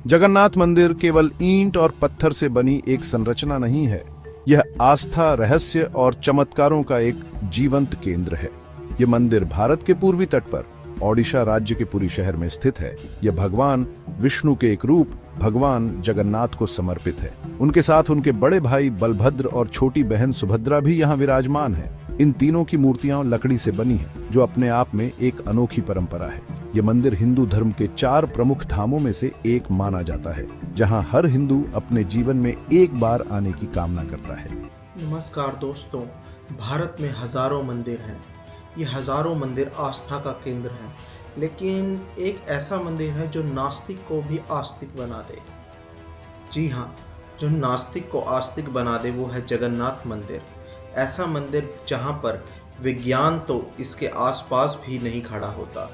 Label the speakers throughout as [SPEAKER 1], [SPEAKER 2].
[SPEAKER 1] जगन्नाथ मंदिर केवल ईंट और पत्थर से बनी एक संरचना नहीं है। यह आस्था, रहस्य और चमत्कारों का एक जीवंत केंद्र है। यह मंदिर भारत के पूर्वी तट पर ओडिशा राज्य के पुरी शहर में स्थित है। यह भगवान विष्णु के एक रूप भगवान जगन्नाथ को समर्पित है। उनके साथ उनके बड़े भाई बलभद्र और छोटी बहन सुभद्रा भी यहाँ विराजमान है। इन तीनों की मूर्तियां लकड़ी से बनी हैं, जो अपने आप में एक अनोखी परंपरा है। यह मंदिर हिंदू धर्म के 4 प्रमुख धामों में से एक माना जाता है, जहां हर हिंदू अपने जीवन में एक बार आने की कामना करता है।
[SPEAKER 2] नमस्कार दोस्तों, भारत में हजारों मंदिर हैं। ये हजारों मंदिर आस्था का केंद्र हैं, लेकिन एक ऐसा मंदिर है जो नास्तिक को भी आस्तिक बना दे। जी हाँ, जो नास्तिक को आस्तिक बना दे वो है जगन्नाथ मंदिर। ऐसा मंदिर जहाँ पर विज्ञान तो इसके आसपास भी नहीं खड़ा होता।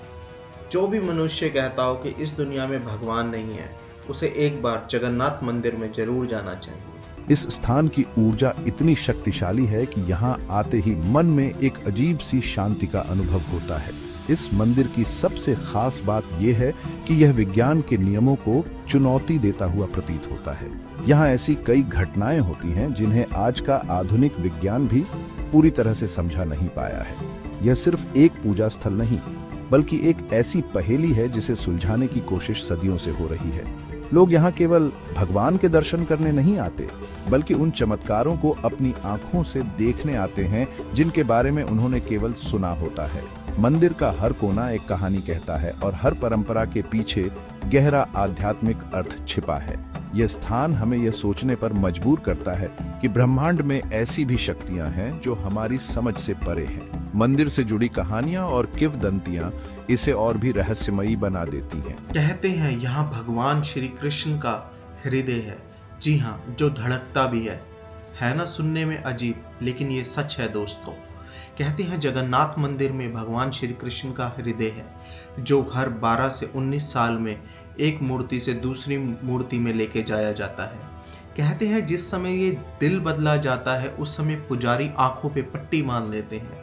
[SPEAKER 2] जो भी मनुष्य कहता हो कि इस दुनिया में भगवान नहीं है, उसे एक बार जगन्नाथ मंदिर में जरूर जाना चाहिए।
[SPEAKER 1] इस स्थान की ऊर्जा इतनी शक्तिशाली है कि यहाँ आते ही मन में एक अजीब सी शांति का अनुभव होता है। इस मंदिर की सबसे खास बात यह है कि यह विज्ञान के नियमों को चुनौती देता हुआ प्रतीत होता है। यहाँ ऐसी कई घटनाएं होती हैं जिन्हें आज का आधुनिक विज्ञान भी पूरी तरह से समझा नहीं पाया है। यह सिर्फ एक पूजा स्थल नहीं, बल्कि एक ऐसी पहेली है जिसे सुलझाने की कोशिश सदियों से हो रही है। लोग यहाँ केवल भगवान के दर्शन करने नहीं आते, बल्कि उन चमत्कारों को अपनी आंखों से देखने आते हैं जिनके बारे में उन्होंने केवल सुना होता है। मंदिर का हर कोना एक कहानी कहता है और हर परंपरा के पीछे गहरा आध्यात्मिक अर्थ छिपा है। यह स्थान हमें यह सोचने पर मजबूर करता है कि ब्रह्मांड में ऐसी भी शक्तियां हैं जो हमारी समझ से परे हैं। मंदिर से जुड़ी कहानियां और किंवदंतियां इसे और भी रहस्यमयी बना देती हैं।
[SPEAKER 2] कहते हैं यहाँ भगवान श्री कृष्ण का हृदय है। जी हाँ, जो धड़कता भी है ना सुनने में अजीब, लेकिन ये सच है दोस्तों। कहते हैं जगन्नाथ मंदिर में भगवान श्री कृष्ण का हृदय है, जो हर 12 से 19 साल में एक मूर्ति से दूसरी मूर्ति में लेके जाया जाता है। कहते हैं जिस समय ये दिल बदला जाता है, उस समय पुजारी आंखों पे पट्टी बांध लेते हैं।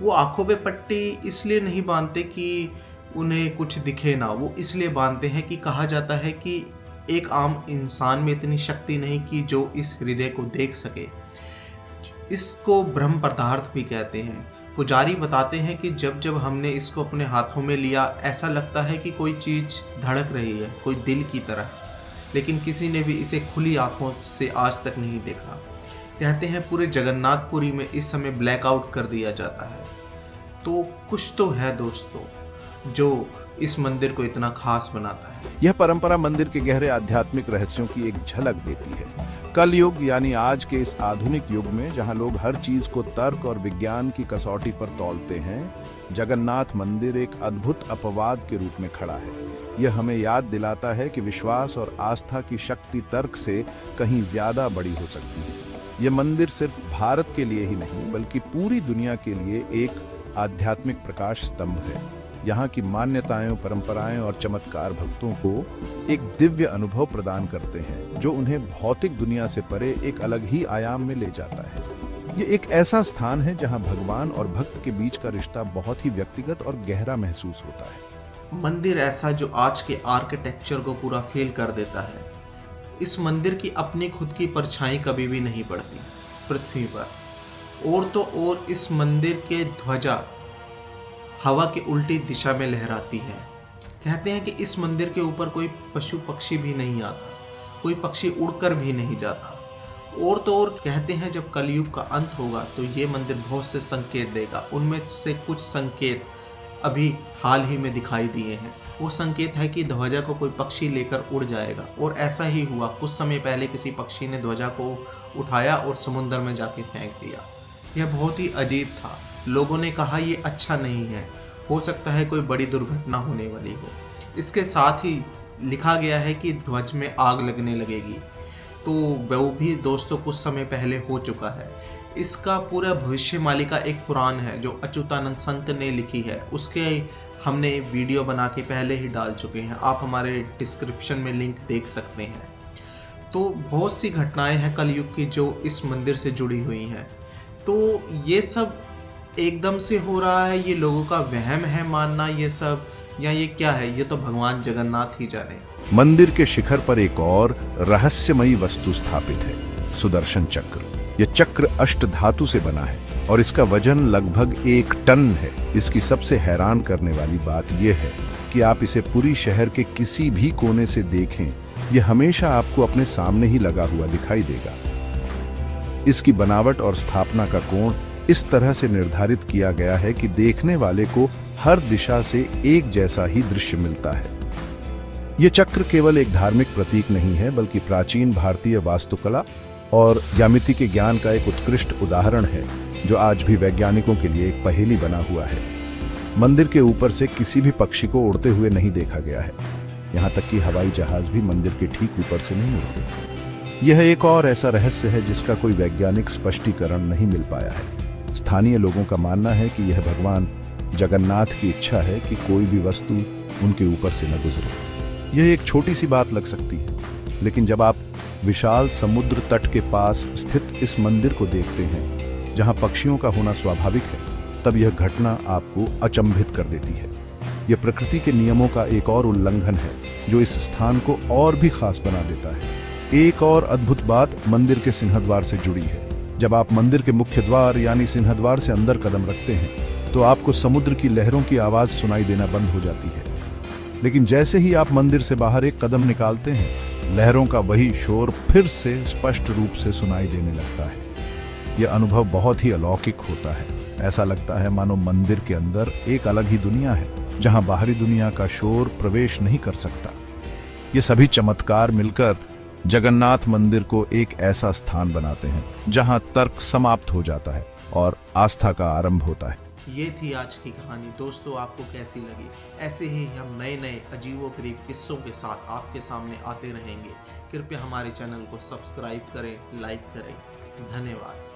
[SPEAKER 2] वो आंखों पे पट्टी इसलिए नहीं बांधते कि उन्हें कुछ दिखे ना, वो इसलिए बांधते हैं कि कहा जाता है कि एक आम इंसान में इतनी शक्ति नहीं कि जो इस हृदय को देख सके। इसको ब्रह्म पदार्थ भी कहते हैं। पुजारी बताते हैं कि जब जब हमने इसको अपने हाथों में लिया, ऐसा लगता है कि कोई चीज़ धड़क रही है, कोई दिल की तरह, लेकिन किसी ने भी इसे खुली आंखों से आज तक नहीं देखा। कहते हैं पूरे जगन्नाथपुरी में इस समय ब्लैकआउट कर दिया जाता है। तो कुछ तो है दोस्तों जो इस मंदिर को इतना खास बनाता है।
[SPEAKER 1] यह परंपरा मंदिर के गहरे आध्यात्मिक रहस्यों की एक झलक देती है। कल युग यानी आज के इस आधुनिक युग में जहां लोग हर चीज को तर्क और विज्ञान की कसौटी पर तौलते हैं, जगन्नाथ मंदिर एक अद्भुत अपवाद के रूप में खड़ा है। यह हमें याद दिलाता है कि विश्वास और आस्था की शक्ति तर्क से कहीं ज्यादा बड़ी हो सकती है। यह मंदिर सिर्फ भारत के लिए ही नहीं, बल्कि पूरी दुनिया के लिए एक आध्यात्मिक प्रकाश स्तंभ है। यहाँ की मान्यताएं, परंपराएं और चमत्कार भक्तों को एक दिव्य अनुभव प्रदान करते हैं, जो उन्हें भौतिक दुनिया से परे एक अलग ही आयाम में ले जाता है। ये एक ऐसा स्थान है जहाँ भगवान और भक्त के बीच का रिश्ता बहुत ही व्यक्तिगत और गहरा महसूस होता है।
[SPEAKER 2] मंदिर ऐसा जो आज के आर्किटेक्चर को पूरा फेल कर देता है। इस मंदिर की अपनी खुद की परछाई कभी भी नहीं पड़ती पृथ्वी पर। और तो और इस मंदिर के ध्वजा हवा के उल्टी दिशा में लहराती है। कहते हैं कि इस मंदिर के ऊपर कोई पशु पक्षी भी नहीं आता, कोई पक्षी उड़कर भी नहीं जाता। और तो और कहते हैं जब कलयुग का अंत होगा तो ये मंदिर बहुत से संकेत देगा। उनमें से कुछ संकेत अभी हाल ही में दिखाई दिए हैं। वो संकेत है कि ध्वजा को कोई पक्षी लेकर उड़ जाएगा, और ऐसा ही हुआ। कुछ समय पहले किसी पक्षी ने ध्वजा को उठाया और समुद्र में जाके फेंक दिया। यह बहुत ही अजीब था। लोगों ने कहा ये अच्छा नहीं है, हो सकता है कोई बड़ी दुर्घटना होने वाली हो। इसके साथ ही लिखा गया है कि ध्वज में आग लगने लगेगी, तो वो भी दोस्तों कुछ समय पहले हो चुका है। इसका पूरा भविष्यवाणी का एक पुराण है जो अच्युतानंद संत ने लिखी है, उसके हमने वीडियो बना के पहले ही डाल चुके हैं। आप हमारे डिस्क्रिप्शन में लिंक देख सकते हैं। तो बहुत सी घटनाएं हैं कलयुग की जो इस मंदिर से जुड़ी हुई हैं। तो ये सब एकदम से हो रहा है, ये लोगों का वहम है मानना ये सब, या ये क्या है, ये तो भगवान जगन्नाथ ही जाने।
[SPEAKER 1] मंदिर के शिखर पर एक और रहस्यमयी वस्तु स्थापित है, सुदर्शन चक्र। यह चक्र अष्ट धातु से बना है और इसका वजन लगभग 1 टन है। इसकी सबसे हैरान करने वाली बात यह है कि आप इसे पुरी शहर के किसी भी कोने से देखें, यह हमेशा आपको अपने सामने ही लगा हुआ दिखाई देगा। इसकी बनावट और स्थापना का कोण इस तरह से निर्धारित किया गया है कि देखने वाले को हर दिशा से एक जैसा ही दृश्य मिलता है। यह चक्र केवल एक धार्मिक प्रतीक नहीं है, बल्कि प्राचीन भारतीय वास्तुकला और ज्यामिति के ज्ञान का एक उत्कृष्ट उदाहरण है, जो आज भी वैज्ञानिकों के लिए एक पहेली बना हुआ है। मंदिर के ऊपर से किसी भी पक्षी को उड़ते हुए नहीं देखा गया है। यहाँ तक कि हवाई जहाज भी मंदिर के ठीक ऊपर से नहीं उड़ते। यह एक और ऐसा रहस्य है जिसका कोई वैज्ञानिक स्पष्टीकरण नहीं मिल पाया है। स्थानीय लोगों का मानना है कि यह भगवान जगन्नाथ की इच्छा है कि कोई भी वस्तु उनके ऊपर से न गुजरे। यह एक छोटी सी बात लग सकती है, लेकिन जब आप विशाल समुद्र तट के पास स्थित इस मंदिर को देखते हैं, जहां पक्षियों का होना स्वाभाविक है, तब यह घटना आपको अचंभित कर देती है। यह प्रकृति के नियमों का एक और उल्लंघन है, जो इस स्थान को और भी खास बना देता है। एक और अद्भुत बात मंदिर के सिंहद्वार से जुड़ी है। जब आप मंदिर के मुख्य द्वार यानी सिंहद्वार से अंदर कदम रखते हैं, तो आपको समुद्र की लहरों की आवाज सुनाई देना बंद हो जाती है। लेकिन जैसे ही आप मंदिर से बाहर एक कदम निकालते हैं, लहरों का वही शोर फिर से स्पष्ट रूप से सुनाई देने लगता है। यह अनुभव बहुत ही अलौकिक होता है। ऐसा लगता है मानो मंदिर के अंदर एक अलग ही दुनिया है, जहां बाहरी दुनिया का शोर प्रवेश नहीं कर सकता। ये सभी चमत्कार मिलकर जगन्नाथ मंदिर को एक ऐसा स्थान बनाते हैं जहां तर्क समाप्त हो जाता है और आस्था का आरंभ होता है।
[SPEAKER 2] ये थी आज की कहानी। दोस्तों, आपको कैसी लगी? ऐसे ही हम नए नए अजीबोगरीब किस्सों के साथ आपके सामने आते रहेंगे। कृपया हमारे चैनल को सब्सक्राइब करें, लाइक करें। धन्यवाद।